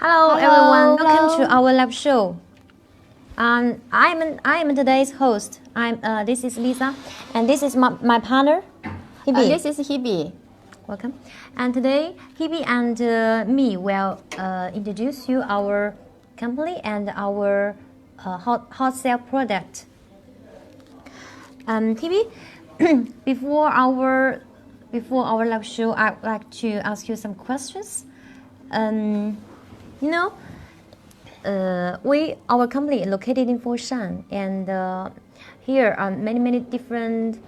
Hello everyone, welcome to our live show. I'm today's host. This is Lisa, and this is my partner, Hebe. This is Hebe. Welcome. And today, Hebe and me will introduce you our company and our hot sale product. Hebe, before our live show, I'd like to ask you some questions. Our company is located in Foshan, and here are many different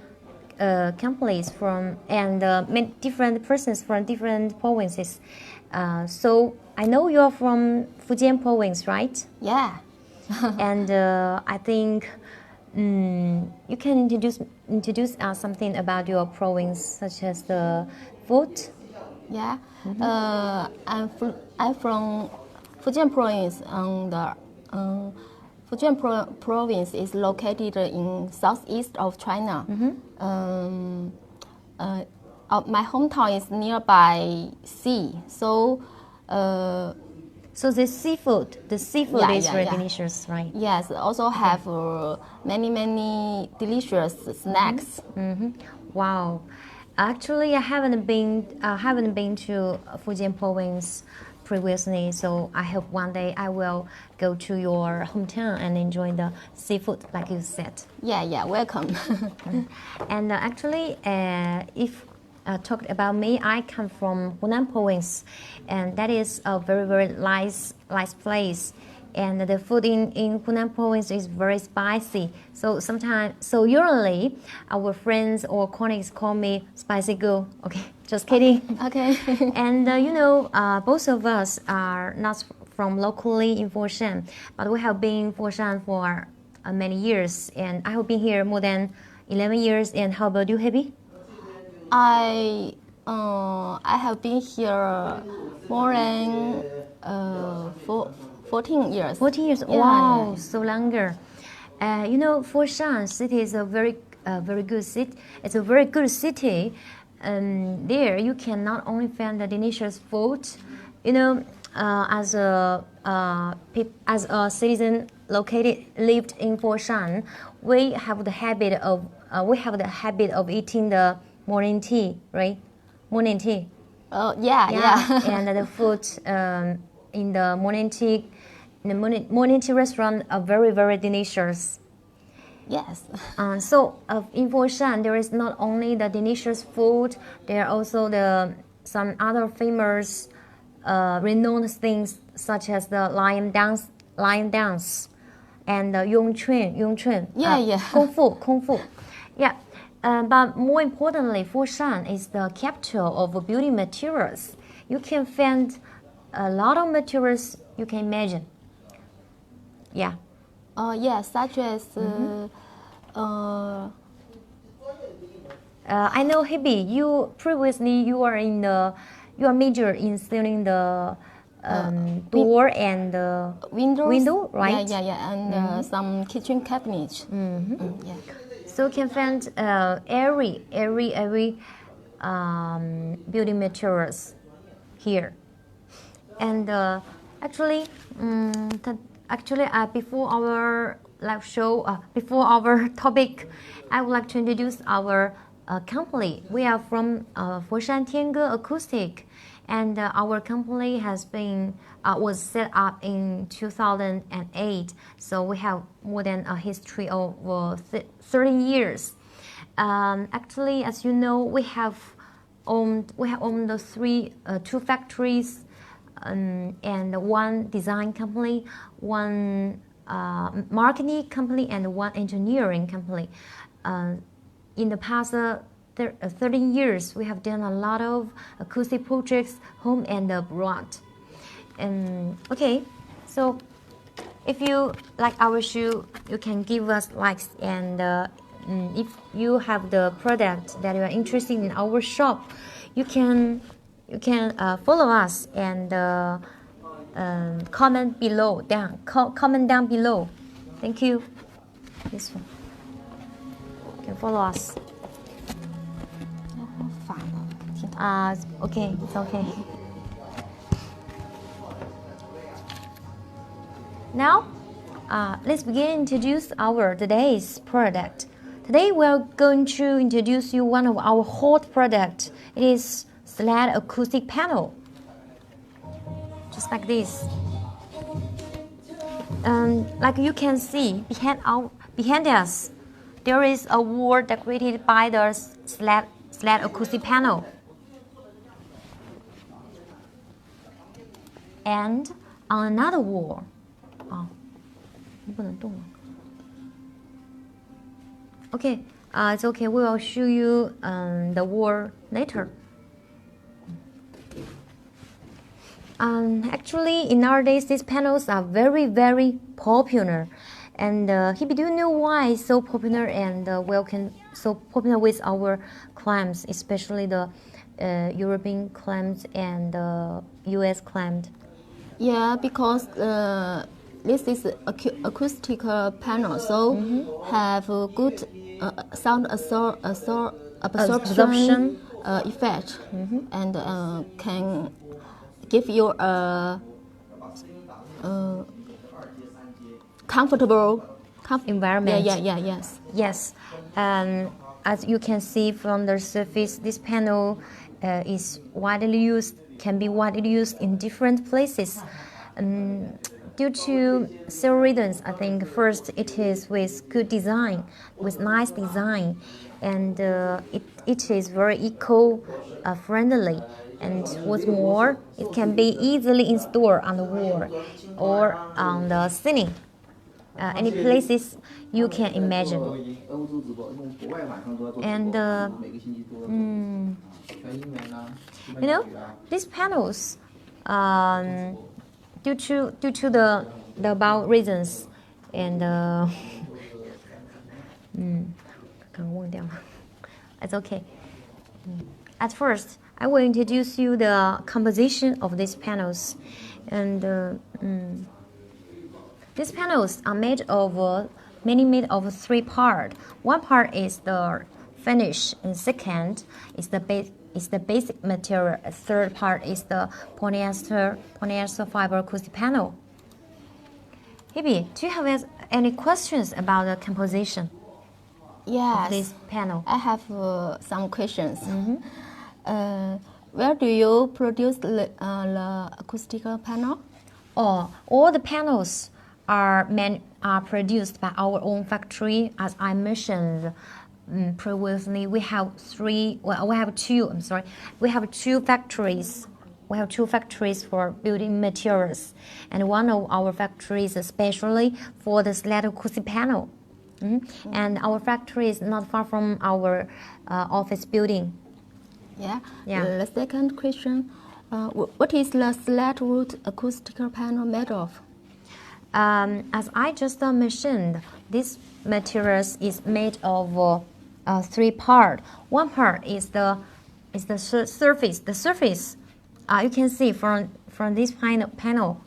companies from many different persons from different provinces. So I know you're from Fujian province, right? Yeah. And I think you can introduce us something about your province, such as the food. Yeah. I'm from Fujian province. The Fujian province is located in southeast of China. My hometown is nearby sea, so. So the seafood is very delicious, right? Yes, also have many delicious snacks. Wow, actually, I haven't been to Fujian province previously, so I hope one day I will go to your hometown and enjoy the seafood, like you said. Yeah, welcome. And actually, if talked about me, I come from Hunan province, and that is a very nice place. And the food in Hunan province is very spicy. So usually our friends or colleagues call me spicy girl. Okay, just kidding. Okay. And both of us are not from locally in Foshan, but we have been in Foshan for many years, and I have been here more than 11 years. And how about you, Hebe? I have been here more than 14 years. 14 years. Yeah. Wow, so longer. Foshan city is a very good city. It's a very good city. There you can not only find the delicious food, as a citizen lived in Foshan, we have the habit of eating the morning tea, right? Morning tea. Yeah. And the food in the morning tea restaurant are very delicious. Yes. So in Foshan, there is not only the delicious food, there are also some other famous, renowned things such as the lion dance, and the Yongchun. Yeah. Kung Fu. Yeah. But more importantly, Foshan is the capital of building materials. You can find a lot of materials you can imagine. Yeah. Such as. I know, Hebe, you are major in selling the door and the window, right? Yeah, and some kitchen cabinets. Yeah. So you can find every building materials here. And actually, before our live show, before our topic, I would like to introduce our company. We are from Foshan TianGe Acoustic, and our company was set up in 2008. So we have more than a history of 30 years. Actually, as you know, we have owned two factories, and one design company, one marketing company, and one engineering company. In the past 13 years, we have done a lot of acoustic projects, home and abroad. Okay, so if you like our show, you can give us likes, and if you have the product that you are interested in our shop, you can follow us and comment down below. Thank you. This one. You can follow us. Okay, it's okay. Now, let's begin to introduce our today's product. Today we are going to introduce you one of our hot products. It is Sled acoustic panel. Just like this. Like you can see behind us, there is a wall decorated by the Sled acoustic panel. And on another wall, okay, it's okay. We will show you the wall later. Actually, in nowadays, these panels are very, very popular. And do you know why it's so popular and so popular with our clients, especially the European clients and US clients? Yeah, because this is acoustical panel, so have a good sound absorption effect, and can give you a comfortable environment. Yes. As you can see from the surface, this panel is widely used. Can be widely used in different places. Due to several reasons, I think first it is with good design, with nice design, and it is very eco-friendly. And what's more, it can be easily installed on the wall or on the ceiling, any places you can imagine. And these panels, due to the above reasons, and it's okay. At first, I will introduce you the composition of these panels, and these panels are made of made of three parts. One part is the finish, and second is the basic material. A third part is the polyester fiber acoustic panel. Hebe, do you have any questions about the composition of this panel? I have some questions. Where do you produce the acoustical panel? All the panels are produced by our own factory. As I mentioned previously, we have two factories. We have two factories for building materials, and one of our factories especially for the Sled acoustic panel. And our factory is not far from our office building. Yeah. The second question, what is the Sled wood acoustical panel made of? As I just mentioned, this materials is made of three parts. One part is the surface. The surface, you can see from this panel,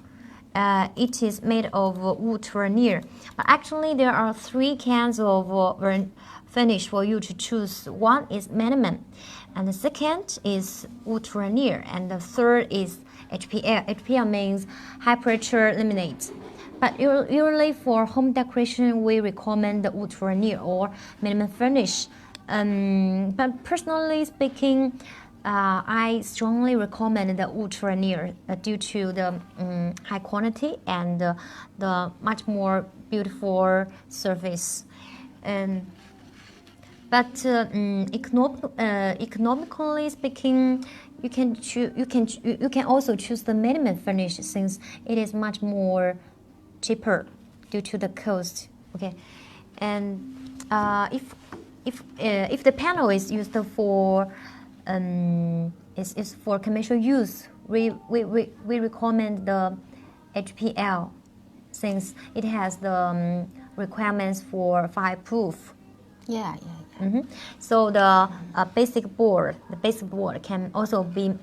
it is made of wood veneer. But actually, there are three kinds of finish for you to choose. One is minimum, and the second is wood veneer, and the third is HPL. HPL means high pressure laminate. But usually for home decoration, we recommend the wood veneer or minimum finish. But personally speaking, I strongly recommend the wood veneer due to the high quality and the much more beautiful surface. But economically speaking, you can also choose the minimum finish since it is much more cheaper due to the cost. Okay, and if the panel is used for is for commercial use, we recommend the HPL since it has the requirements for fireproof. So the basic board can also be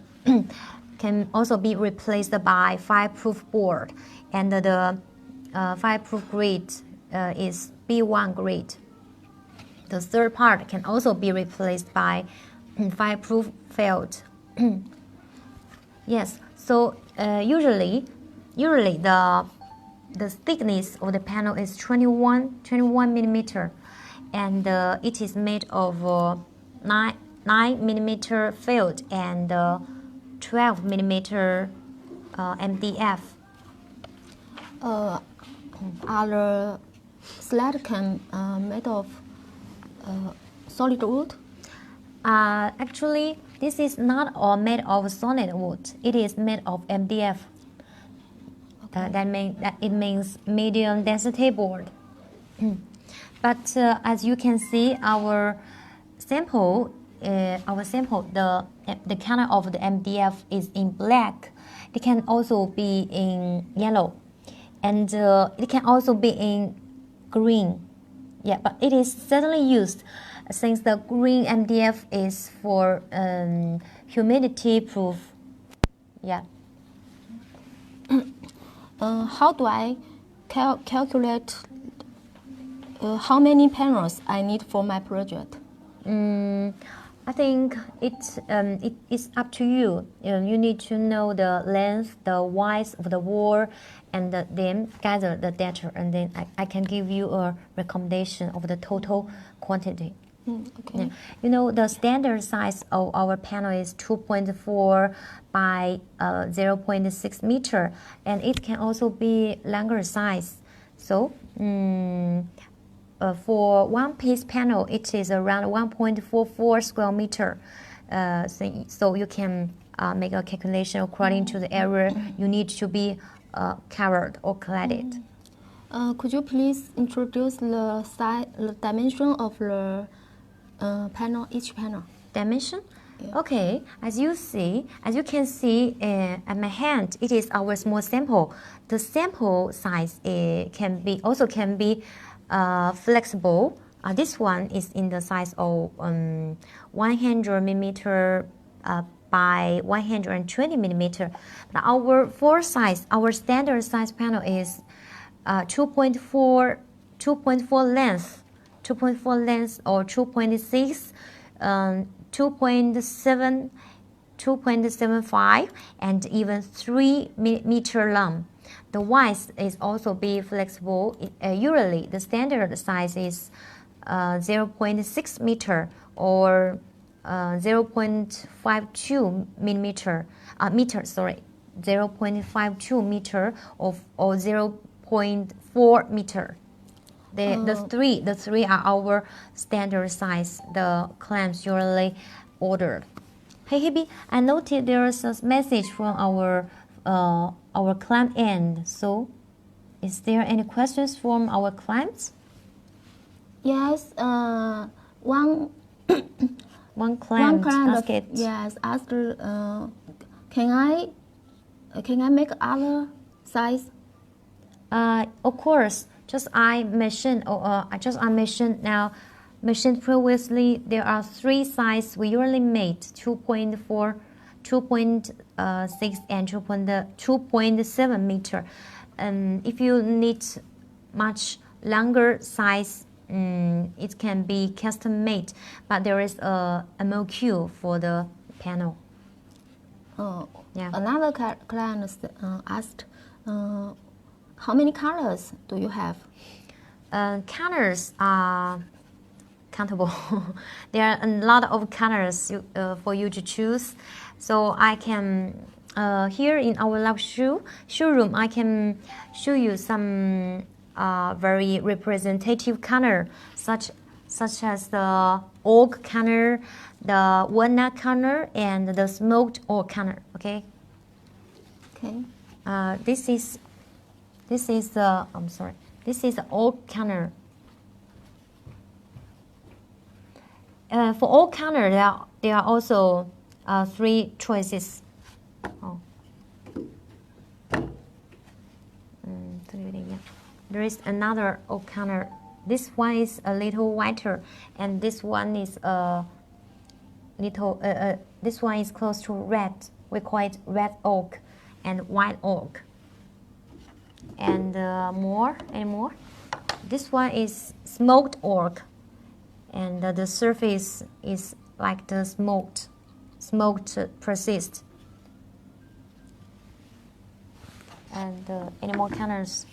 replaced by fireproof board, and the fireproof grade is B1 grade. The third part can also be replaced by fireproof felt. Yes. So usually the the thickness of the panel is 21 millimeter, and it is made of 9 millimeter field and 12 millimeter MDF. Our sled can made of solid wood. Actually, this is not all made of solid wood. It is made of MDF. That it means medium density board. But as you can see, our sample, the color of the MDF is in black. It can also be in yellow, and it can also be in green. Yeah, but it is certainly used since the green MDF is for humidity proof. Yeah. How do I calculate how many panels I need for my project? I think it is up to you. You need to know the length, the width of the wall, and then gather the data, and then I can give you a recommendation of the total quantity. Okay. Yeah. You know, the standard size of our panel is 2.4 by 0.6 meter, and it can also be longer size. So for one piece panel, it is around 1.44 square meter. So you can make a calculation according to the area you need to be covered or cladded. Could you please introduce the size, the dimension of the panel, each panel? Dimension? Yeah. Okay, as you can see at my hand, it is our small sample. The sample size can be flexible. This one is in the size of 100 millimeter by 120 millimeter. But our standard size panel is 2.4 length or 2.6, 2.7, 2.75, and even 3 meter long. The width is also be flexible. Usually, the standard size is 0.6 meter or 0.52 millimeter. 0.52 meter or 0.4 meter. The three are our standard size. The clamps usually ordered. Hey Hebe, I noted there is a message from our clamp end. So, is there any questions from our clamps? Yes. One clamp client asked. Yes, asked. Can I make other size? Of course. I mentioned previously, there are three sizes we usually made: 2.4, 2.6, and 2.7 meter. If you need much longer size, it can be custom made, but there is a MOQ for the panel. Yeah. Another client asked, how many colors do you have? Colors are countable. There are a lot of colors for you to choose. So I can, here in our lab showroom, I can show you some very representative color, such as the oak color, the walnut color, and the smoked oak color. Okay. Okay. This is the oak color. For oak color, there are also three choices. There is another oak color. This one is a little whiter, and this one is a little. This one is close to red. We call it red oak and white oak. And more. This one is smoked oak, and the surface is like the smoked persist. And any more colors?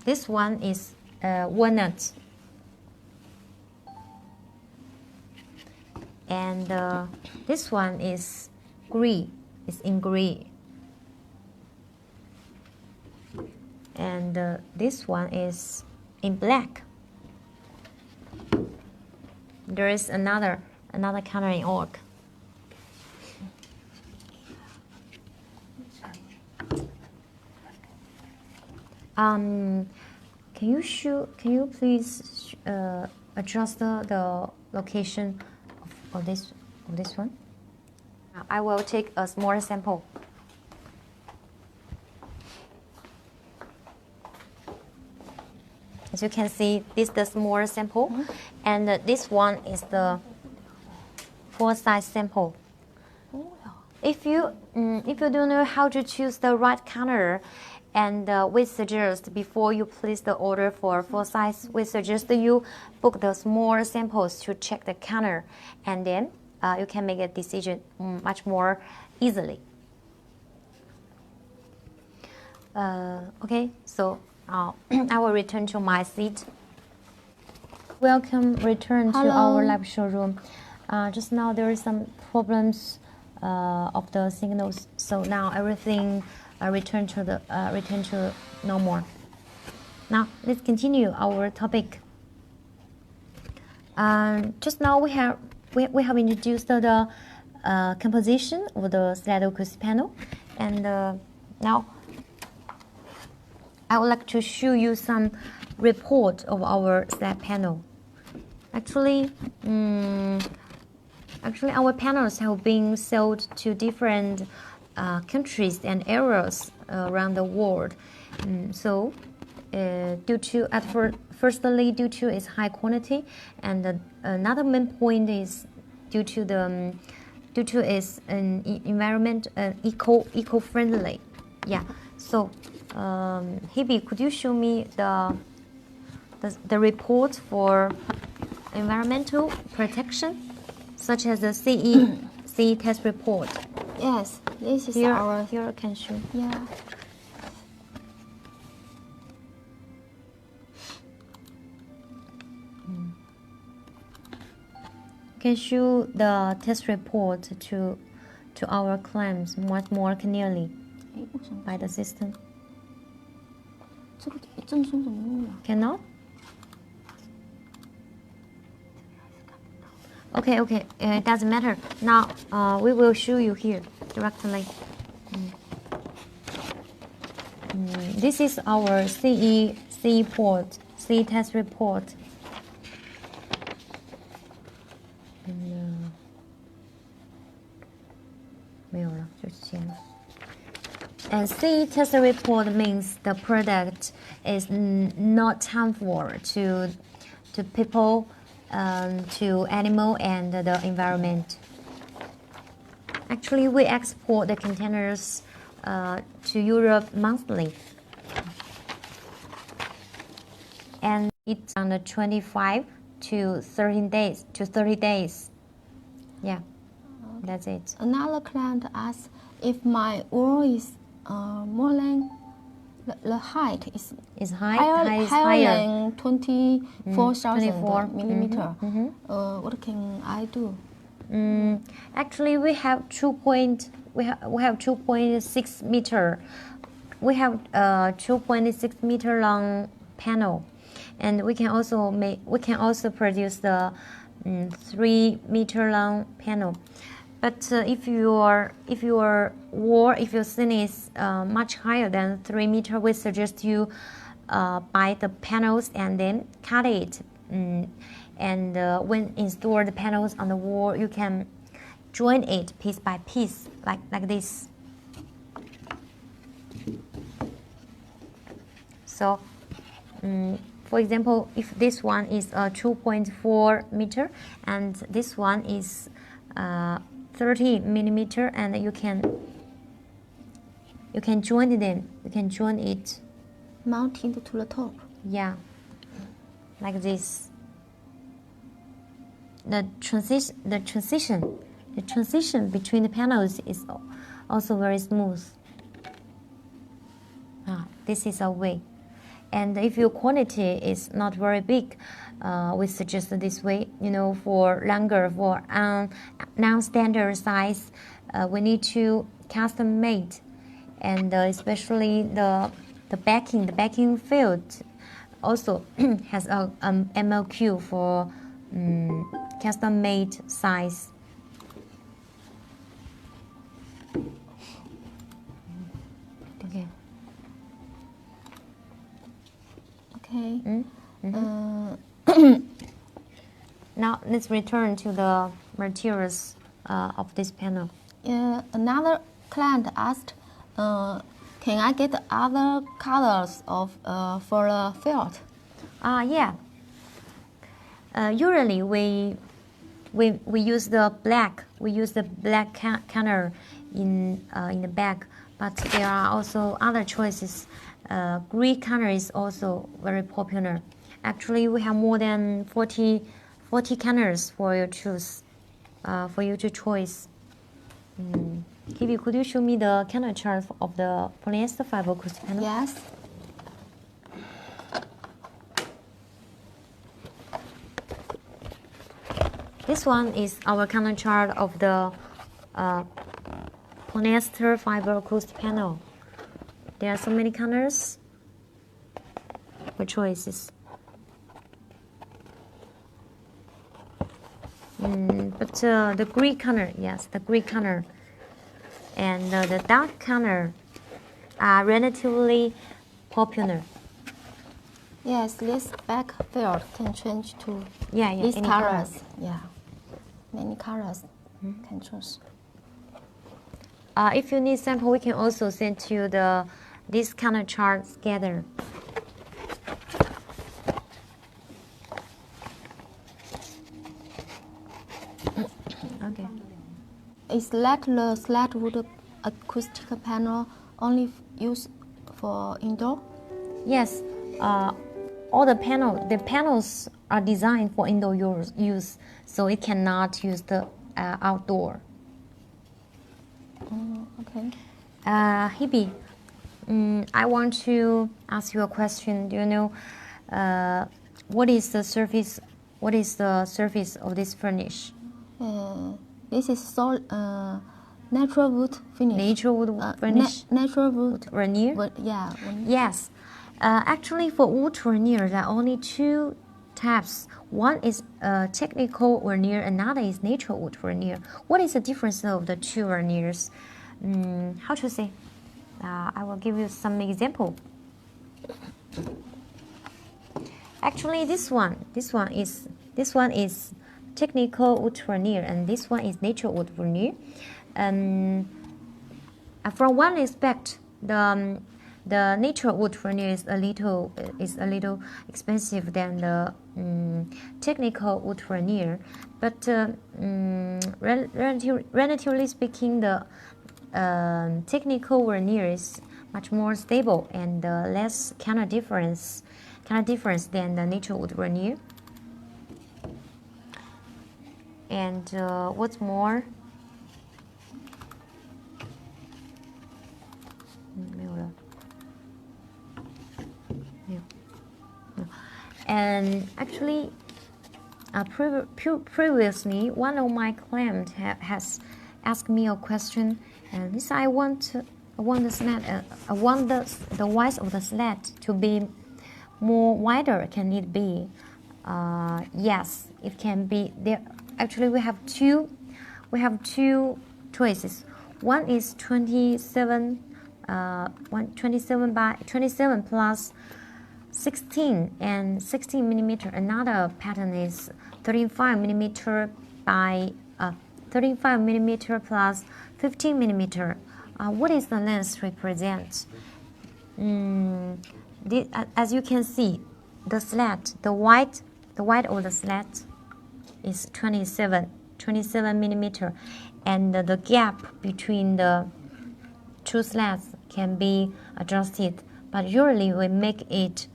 this one is walnut, and this one is gray. It's in gray, and this one is in black. There is another color in oak. Can you please adjust the location of this one? I will take a small sample. As you can see, this is the small sample, and this one is the full size sample. If you don't know how to choose the right color, and we suggest before you place the order for full size, we suggest you book the small samples to check the color, and then you can make a decision much more easily. Okay, so I will return to my seat. Welcome, return to our live showroom. Just now there is some problems of the signals, so now everything return to normal. Now let's continue our topic. Just now we have introduced the composition of the Sled acoustic panel, and now I would like to show you some report of our Sled panel. Actually, our panels have been sold to different countries and areas around the world. So, firstly, due to its high quality, and another main point is due to its environment eco-friendly. Yeah. So, Hebe, could you show me the report for environmental protection, such as the CE test report? Yes, this is Here I can show. Yeah. Can show the test report to our claims much more clearly by the system. Cannot? Okay, it doesn't matter. Now we will show you here directly. This is our CE test report. And CE test report means the product is not harmful to people, to animal, and the environment. Actually, we export the containers to Europe monthly, and it's on the 25 to 30 days. Yeah, that's it. Another client asked if my wall is more than the height is higher than 24,000 millimeter. What can I do? Actually, we have 2.6 meter. We have 2.6 meter long panel, and we can also produce the 3 meter long panel. But if your ceiling is much higher than 3 meter, we suggest you buy the panels and then cut it. And when install the panels on the wall, you can join it piece by piece, like this. So, for example, if this one is 2.4 meter and this one is 30 millimeter, and you can join them. You can join it, mounted to the top. Yeah, like this. The transition between the panels is also very smooth. This is a way. And if your quantity is not very big, we suggest this way. For longer, for non-standard size, we need to custom made, and especially the backing field also has a MLQ for custom made size. Okay. Okay. Now let's return to the materials of this panel. Another client asked, can I get other colors for the field? Yeah. Usually we use the black. We use the black color in the back, but there are also other choices. Gray color is also very popular. Actually, we have more than 40 colors for you to choose. Kibi, could you show me the color chart of the polyester fiber acoustic panel? Yes. This one is our color chart of the polyester fiber acoustic panel. There are so many colors for choices. But the gray color, yes, the gray color and the dark color are relatively popular. Yes, this back field can change to these colors. Yeah, many colors can choose. If you need sample, we can also send you this color chart together. Okay. Is the Sled wood acoustic panel only used for indoor? Yes. All the panels are designed for indoor use, so it cannot use the outdoor. Okay. Hibi, I want to ask you a question. Do you know what is the surface of this furnish? This is natural wood finish. Natural wood finish. Natural wood veneer. Yeah. Yes. Actually, for wood veneer, there are only two types. One is technical veneer, another is natural wood veneer. What is the difference of the two veneers? How to say? I will give you some example. Actually, this one is technical wood veneer, and this one is natural wood veneer. From one aspect, the natural wood veneer is a little expensive than the technical wood veneer, but relatively speaking, the technical veneer is much more stable and less color difference than the natural wood veneer. And what's more, and actually, previously, one of my clients has asked me a question, and he said, I want the slat, I want the width of the slat to be more wider. Can it be? Yes, it can be. There actually we have two choices. One is 27 plus 16 and 16 millimeter. Another pattern is 35 millimeter by 35 millimeter plus 15 millimeter. What is the length represent? As you can see, the slat, the width of the slat is 27 millimeter, and the gap between the two slats can be adjusted. But usually we make it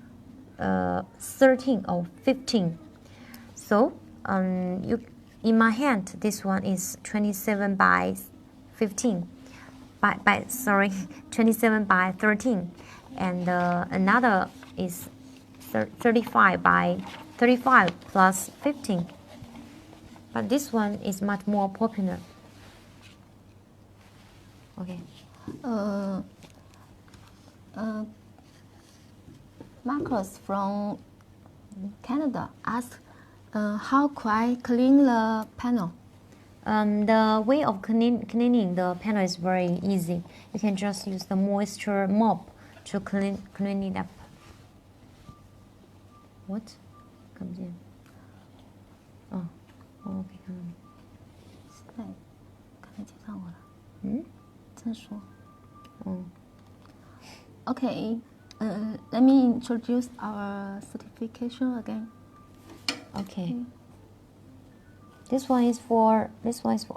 13 or 15. So in my hand, this one is 27 by 15. 27 by 13, and another is 35 by 35 plus 15. But this one is much more popular. Okay. Marcus from Canada asked, how can I clean the panel? The way of cleaning the panel is very easy. You can just use the moisture mop to clean it up. What comes in? Oh, okay. Sled, 刚才介绍过了。嗯，真说。哦。Okay, let me introduce our certification again. Okay. This one is for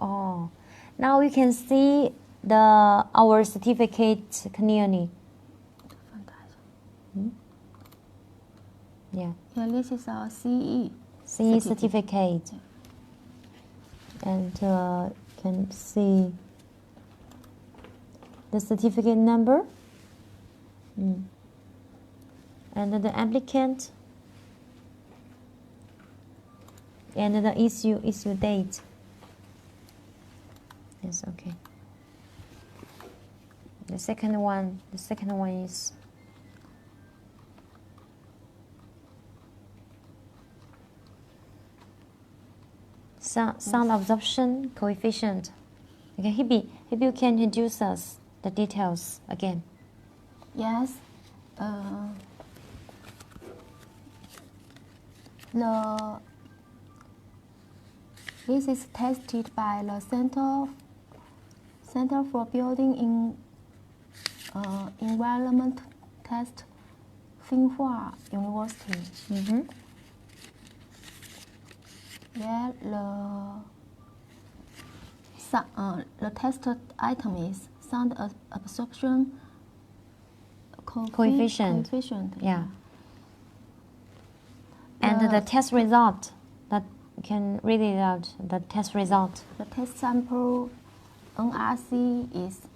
oh. Now you can see our certificate clearly. Yeah. Yeah, this is our CE. CE certificate. And can see the certificate number. And the applicant. And the issue date. Yes, okay. The second one is sound absorption coefficient. Okay, Hebe, you can introduce us the details again. Yes. This is tested by the Center for Building Environment Test, Tsinghua University. Where the tested item is sound absorption coefficient. Yeah. And the test result, that you can read it out, the test result. The test sample NRC is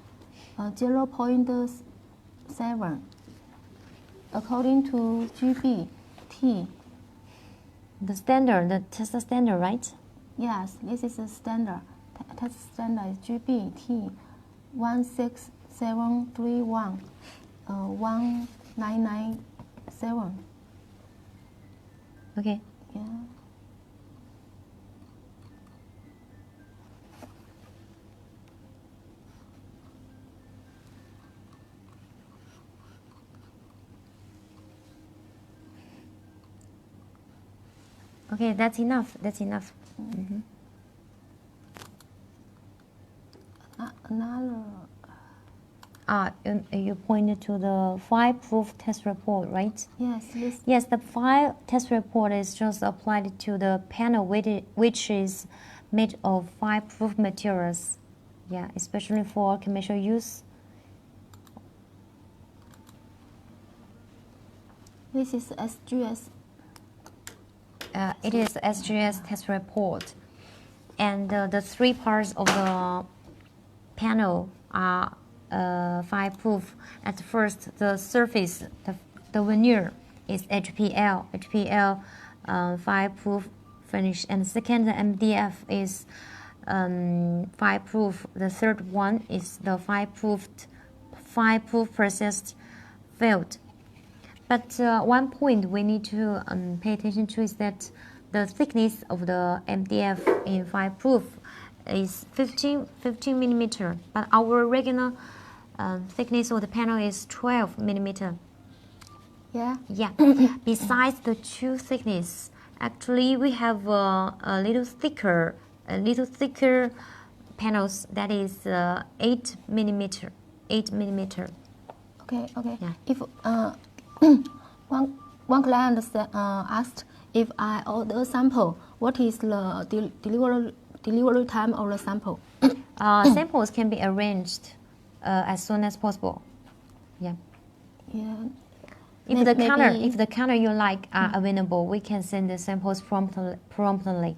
0.7 according to GBT. The standard, the test standard, right? Yes, this is a standard. Test standard is GBT 16731 1997. Okay. Yeah. Okay, that's enough. Another. You pointed to the fire-proof test report, right? Yes. Yes, the fire test report is just applied to the panel which is made of fire-proof materials. Yeah, especially for commercial use. This is SGS. It is SGS test report, and the three parts of the panel are fireproof. At first, the surface, the veneer is HPL fireproof finish, and second, the MDF is fireproof. The third one is the fireproof processed field. But one point we need to pay attention to is that the thickness of the MDF in fireproof is 15 millimeter, but our regular thickness of the panel is 12 millimeter. Yeah. Besides the two thickness, actually we have a little thicker panels that is 8 millimeter. Okay. Yeah. If one client asked, if I order sample, what is the delivery time of the sample? Samples can be arranged as soon as possible. Yeah. If the counter you like are available, we can send the samples promptly.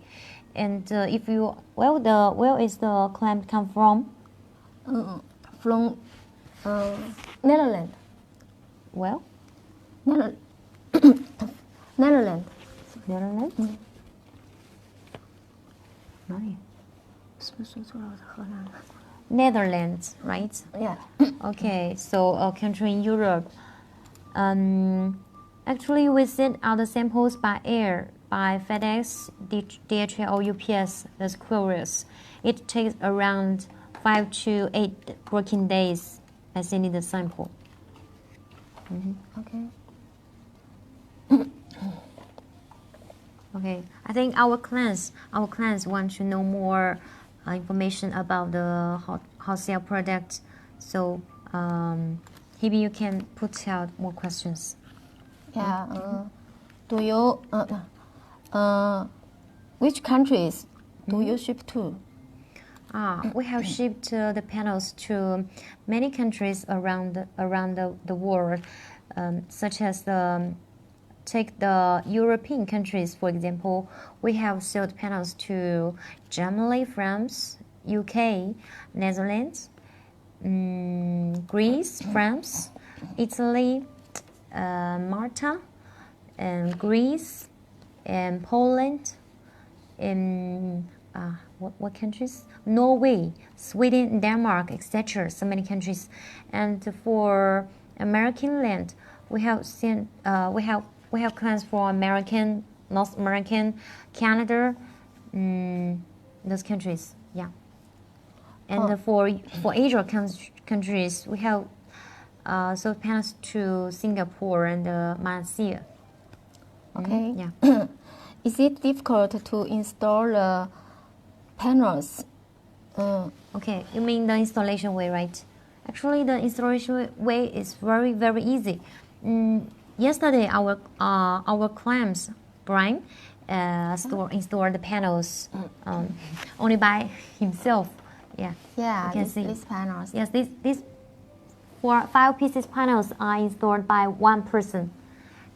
And if you where is the client come from? From Netherlands. well? Netherlands. Netherlands? Mm. 哪里？ 是不是说错了？我是荷兰的。 Netherlands, right? Yeah. Okay, so a country in Europe. Actually, we send out the samples by air, by FedEx, DHL, or UPS as couriers. It takes around 5 to 8 working days by sending the sample. Okay. Okay, I think our clients want to know more information about the hot sale product. So maybe you can put out more questions. Yeah. Do you which countries do you ship to? We have shipped the panels to many countries around the world, such as take the European countries, for example. We have sold panels to Germany, France, UK, Netherlands, Greece, France, Italy, Malta, and Greece, and Poland, and what countries? Norway, Sweden, Denmark, etc. So many countries. And for American land, we have sent we have clients for American, North American, Canada, those countries. Yeah. And for Asia countries, we have sold panels to Singapore and Malaysia. Okay. Yeah. Is it difficult to install the panels? Okay, you mean the installation way, right? Actually, the installation way is very, very easy. Yesterday, our clients, Brian, installed the panels only by himself. Yeah. Yeah, you can see. these panels. Yes, these 5 pieces panels are installed by one person.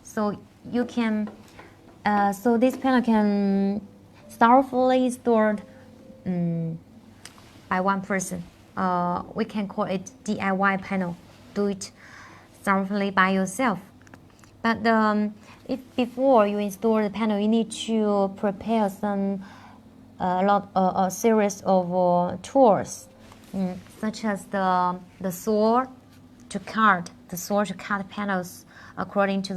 So you can, so this panel can thoroughly installed by one person. We can call it DIY panel. Do it thoroughly by yourself. But if before you install the panel, you need to prepare a series of tools, such as the saw to cut panels according to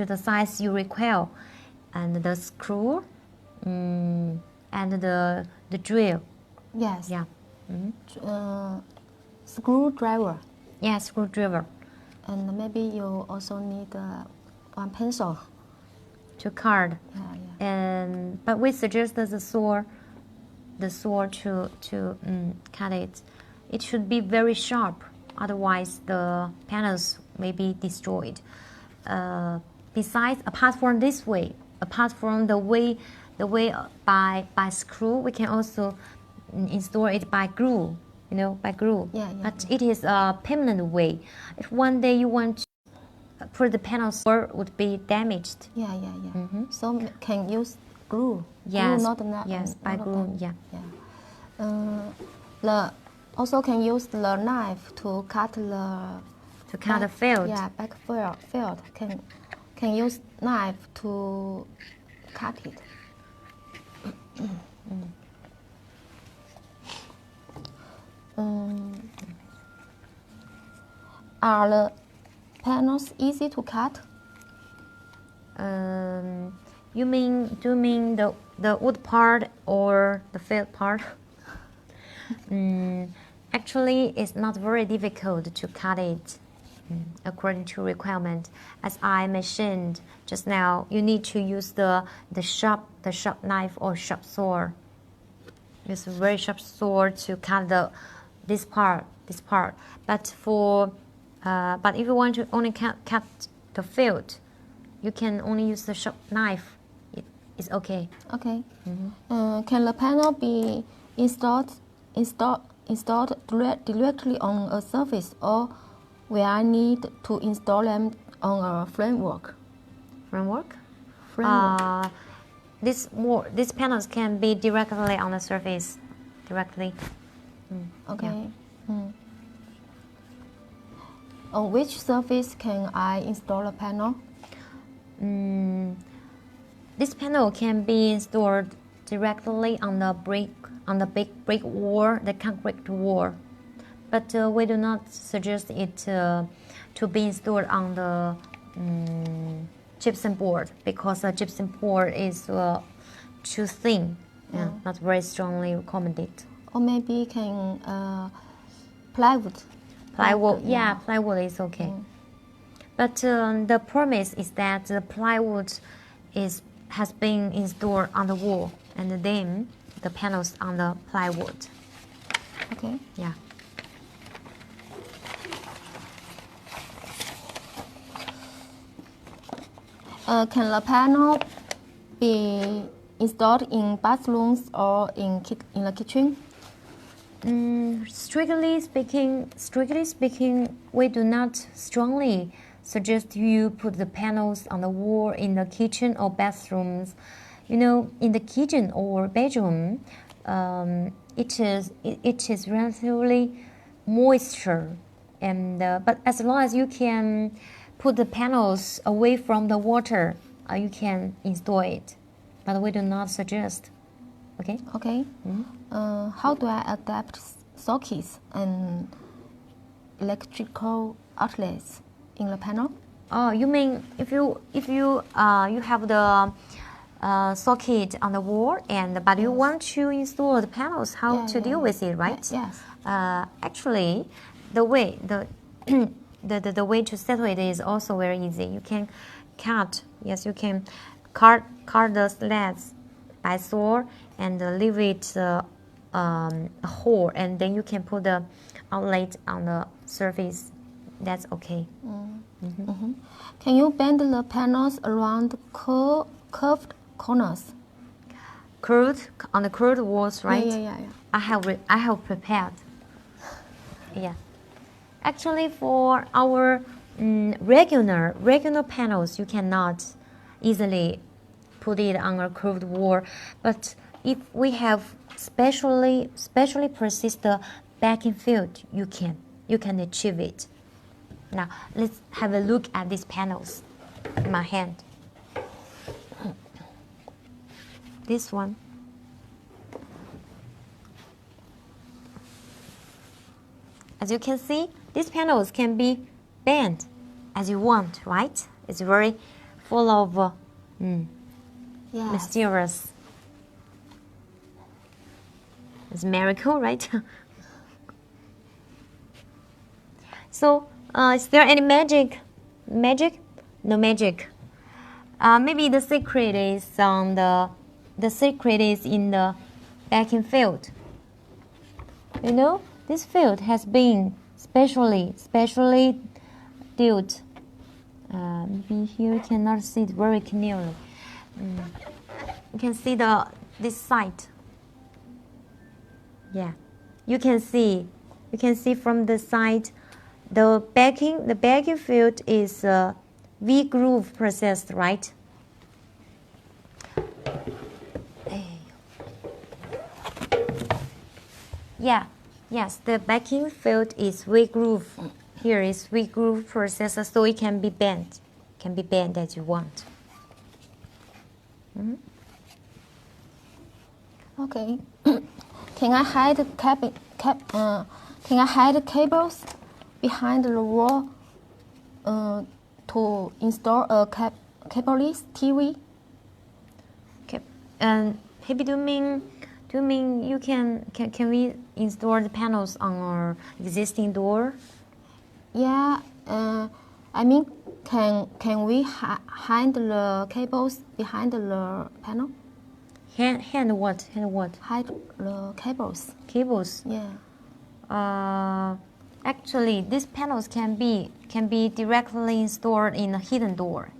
the size you require, and the screw, and the drill. Yes. Yeah. Screwdriver. Yeah, screwdriver. And maybe you also need one pencil to cut. Yeah. But we suggest the saw to cut it. It should be very sharp, otherwise the panels may be destroyed. Besides, apart from the way by screw, we can also install it by glue. By glue. Yeah. But it is a permanent way. If one day you want to put the panels, or would be damaged. Yeah. So can use glue. Yes. Glue, yes, by glue. Yeah. Also can use the knife to cut the field. Yeah, back field. Can use knife to cut it. Are the panels easy to cut? Do you mean the wood part or the field part? Actually, it's not very difficult to cut it according to requirement. As I mentioned just now, you need to use the sharp knife or sharp saw. Use a very sharp saw to cut this part. But if you want to only cut the field, you can only use the sharp knife. It's okay. Okay. Can the panel be installed directly on a surface, or will I need to install them on a framework? Framework. These panels can be directly on the surface. Directly. Okay. On which surface can I install a panel? This panel can be installed directly on the big brick wall, the concrete wall. But we do not suggest it to be installed on the gypsum board, because the gypsum board is too thin, not very strongly recommended. Or maybe can plywood. Plywood, yeah, plywood is okay. But the promise is that the plywood has been installed on the wall, and then the panels on the plywood. Okay. Yeah. Can the panel be installed in bathrooms or in the kitchen? Strictly speaking, we do not strongly suggest you put the panels on the wall in the kitchen or bathrooms. You know, in the kitchen or bedroom, it is relatively moisture, and but as long as you can put the panels away from the water, you can install it. But we do not suggest. Okay. Okay. How do I adapt sockets and electrical outlets in the panel? Oh, you mean if you have the socket on the wall, but you want to install the panels, how to deal with it, right? Yes. Actually, the way the way to settle it is also very easy. You can cut the slats by saw and leave it a hole, and then you can put the outlet on the surface. That's okay. Can you bend the panels around curved corners? Curved on the curved walls, right? Yeah. I have prepared. Yeah. Actually, for our regular panels, you cannot easily put it on a curved wall. But if we have specially persist the backing field, you can achieve it. Now let's have a look at these panels in my hand. This one. As you can see, these panels can be bent as you want, right? It's very full of mysterious. It's a miracle, right? So, is there any magic? Magic? No magic. Maybe the secret is on the secret is in the backing field. You know, this field has been specially built. Maybe here you cannot see it very clearly. You can see this side. Yeah, you can see from the side. The backing field is V-groove processed, right? Yeah, yes, the backing field is V-groove. Here is V-groove processor, so it can be bent. As you want. Okay. Can I hide cables behind the wall to install a cableless TV? Okay. And maybe do you mean you can we install the panels on our existing door? Yeah. I mean, can we hide the cables behind the panel? Hide what? Hide the cables. Cables. Yeah. Actually, these panels can be directly installed in a hidden door.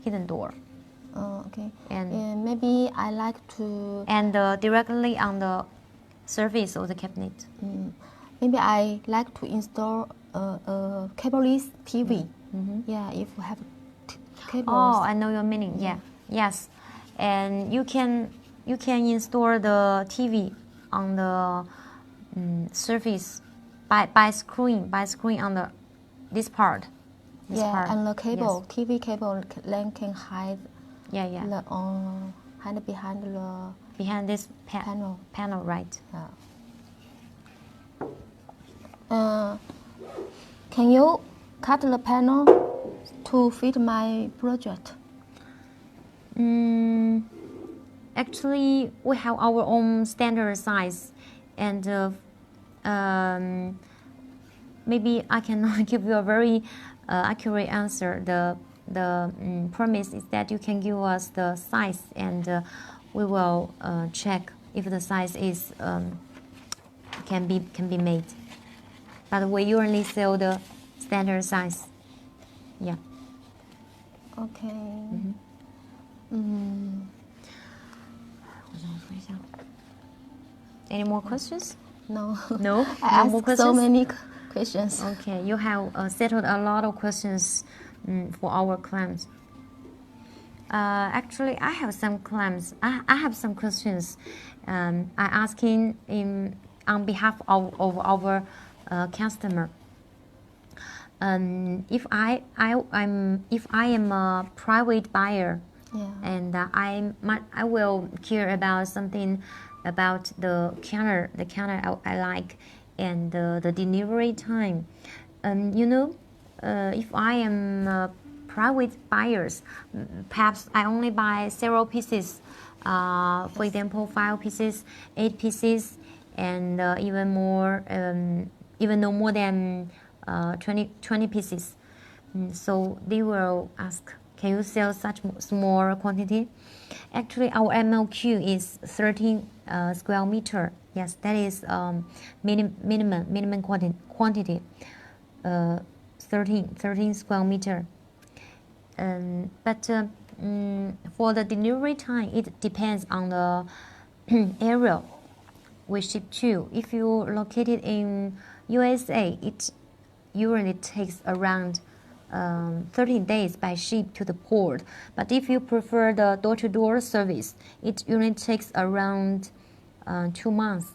Okay. And maybe I like to. And directly on the surface of the cabinet. Maybe I like to install a cableless TV. Yeah, if we have cables. Oh, I know your meaning. Yeah. Yes, and you can install the TV on the surface by screwing on this part. This yeah, part. and the cable, yes. TV cable, then can hide Yeah, yeah. the hide behind the Behind this panel. Panel, right? Yeah. Can you cut the panel to fit my project? Actually, we have our own standard size, and maybe I cannot give you a very accurate answer. The promise is that you can give us the size, and we will check if the size is can be made. But we usually sell the standard size. Yeah. Okay. Any more questions? No. No? I No more asked questions? so many questions. Okay, you have settled a lot of questions for our clients. Actually, I have some clients. I have some questions. I asking on behalf of our customer. If I am a private buyer, Yeah. and I will care about something about the counter I like, and the delivery time. If I am private buyers, perhaps I only buy several pieces. For example, 5 pieces, 8 pieces, and even no more than 20 pieces. So they will ask, can you sell such small quantity? Actually, our MLQ is 13 square meter. Yes, that is minimum quantity. 13 square meter. But for the delivery time, it depends on the area we ship to. If you're located in USA, it usually takes around 13 days by ship to the port. But if you prefer the door-to-door service, it usually takes around 2 months.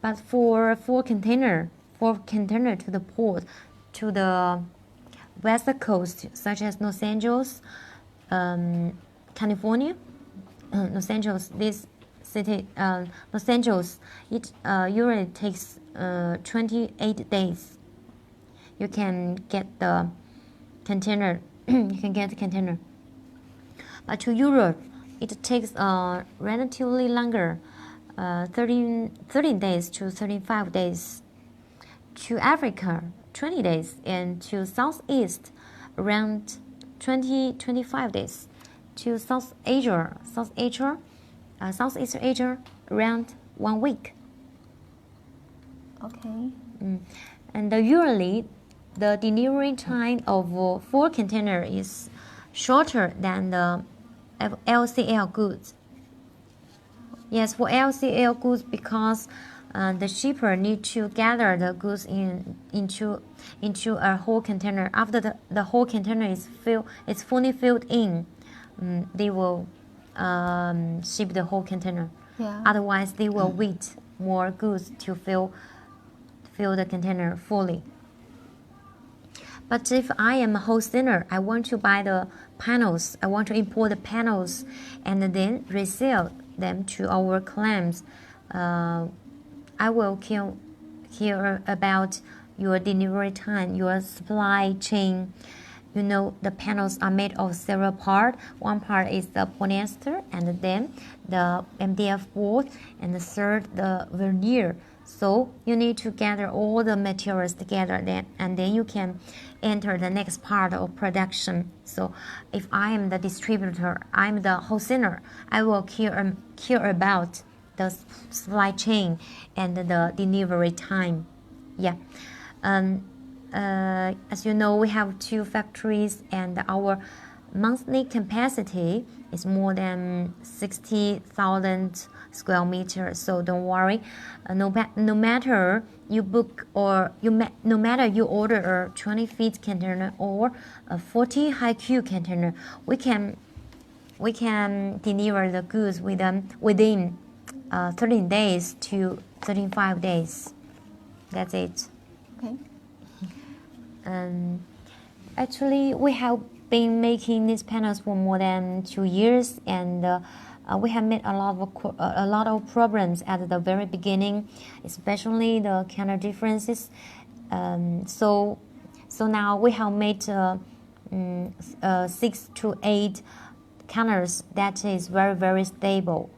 But for container to the port, to the West Coast, such as Los Angeles, California, Los Angeles, this city, Los Angeles, it usually takes 28 days. You can get the container. But to Europe, it takes relatively longer, 13 days to 35 days. To Africa, 20 days, and to Southeast, around 25 days. To Southeast Asia, around 1 week. Okay. And usually, the delivery time of full container is shorter than the LCL goods. Yes, for LCL goods, because the shipper need to gather the goods into a whole container. After the whole container is fully filled in, they will ship the whole container. Yeah. Otherwise, they will wait more goods to fill the container fully. But if I am a wholesaler, I want to buy the panels. I want to import the panels and then resell them to our clients. I will care about your delivery time, your supply chain. The panels are made of several parts. One part is the polyester, and then the MDF board, and the third, the veneer. So you need to gather all the materials together, and then you can enter the next part of production. So if I am the distributor, I'm the wholesaler, I will care about the supply chain and the delivery time. Yeah. As you know, we have 2 factories, and our monthly capacity is more than 60,000 square meters. So don't worry. No matter you book or no matter you order a 20 feet container or a 40 high cube container, we can deliver the goods within 13 days to 35 days. That's it. Okay. Actually, we have been making these panels for more than 2 years, and we have made a lot of problems at the very beginning, especially the counter differences. So now we have made 6 to 8 counters that is very stable.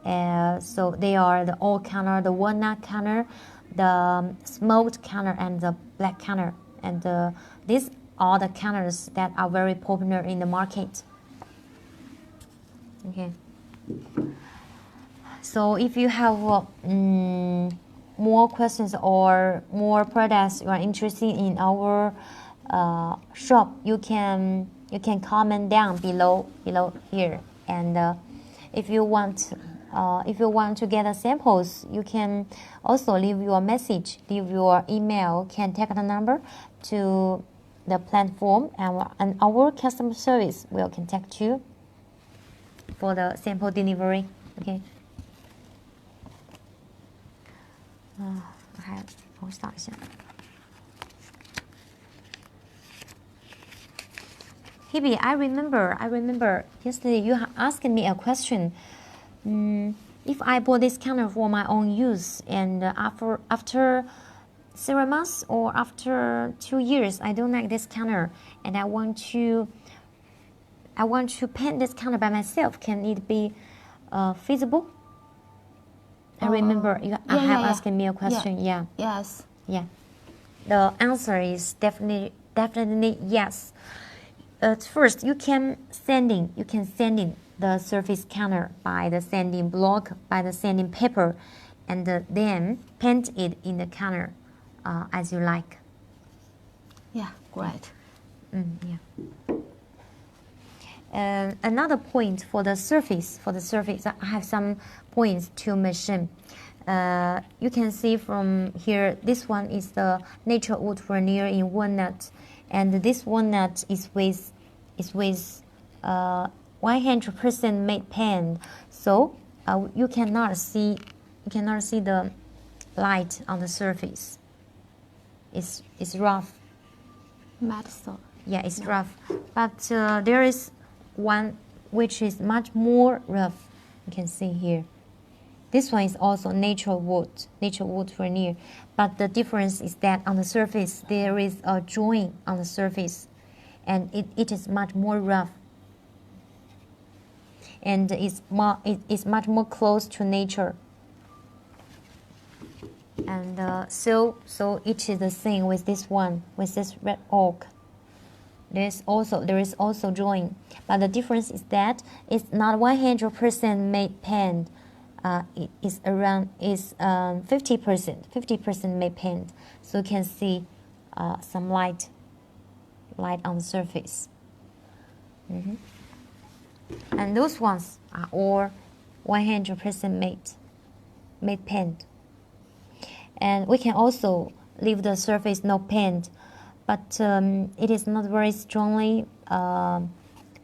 So they are the old counter, the walnut counter, the smoked counter, and the black counter. And these are the counters that are very popular in the market. Okay. So if you have more questions or more products you are interested in our shop, you can comment down below here. And if you want to get the samples, you can also leave your message, leave your email, contact number to the platform, and our customer service will contact you for the sample delivery. Okay. 我找一下。Hebe, I remember yesterday you asked me a question. If I bought this counter for my own use, and after 0 months or after 2 years, I don't like this counter, and I want to paint this counter by myself, can it be feasible? I remember you have asked me a question. Yeah. Yes. Yeah. The answer is definitely yes. At first, you can sand in the surface counter by the sanding block, by the sanding paper, and then paint it in the counter as you like. Yeah, great. Yeah. Another point for the surface, I have some points to mention. You can see from here, this one is the natural wood veneer in walnut, and this walnut is with 100% made paint. So you cannot see the light on the surface. It's rough. Matte so. Yeah, it's rough. But there is one which is much more rough. You can see here. This one is also natural wood veneer. But the difference is that on the surface there is a joint on the surface, and it is much more rough. And it's much more close to nature. And so it is the same with this one, with this red oak. There is also joint, but the difference is that it's not 100% made paint. It is 50% made paint. So you can see some light on the surface. And those ones are all 100% made paint. And we can also leave the surface no paint. But it is not very strongly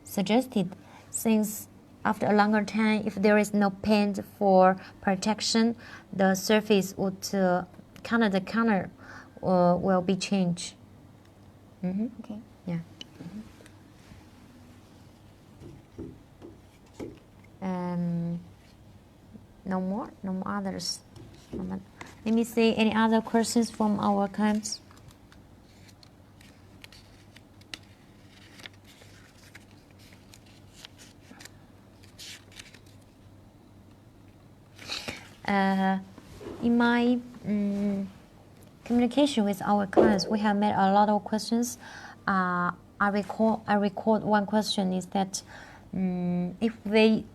suggested, since after a longer time, if there is no paint for protection, the surface would the counter will be changed. Okay. Yeah. No more others. Let me see any other questions from our clients. In my communication with our clients, we have made a lot of questions. I record one question is that if we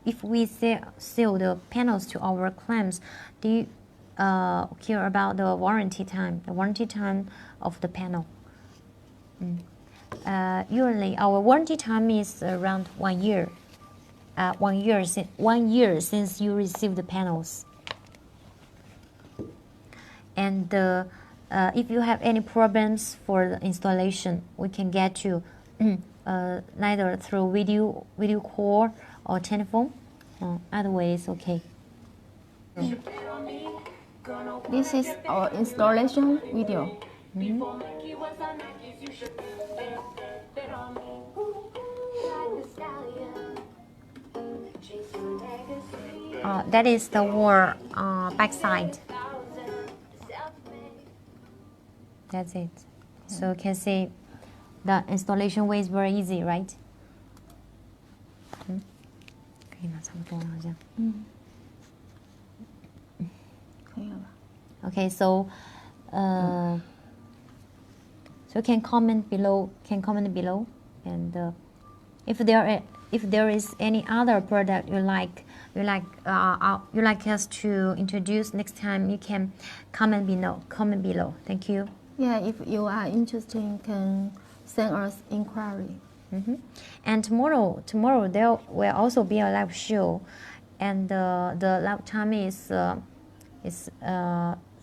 sell the panels to our clients, do you care about the warranty time of the panel? Usually our warranty time is around 1 year. 1 year since you received the panels. And if you have any problems for the installation, we can get you neither through video call or telephone. Either way is okay. This is our installation video. that is the wall back side. That's it. So you can see the installation way is very easy, right? 可以吗？差不多了，好像。可以了吧？ Okay, so so can comment below. And if there is any other product you like us to introduce next time, you can comment below. Thank you. Yeah, if you are interested, you can send us inquiry. And tomorrow there will also be a live show, and the live time is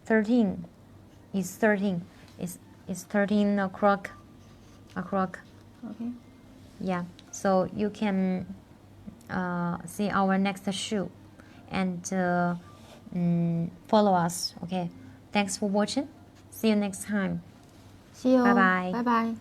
13 o'clock. Okay. Yeah, so you can see our next show and follow us. Okay, thanks for watching. See you next time. See you. Bye bye. Bye bye.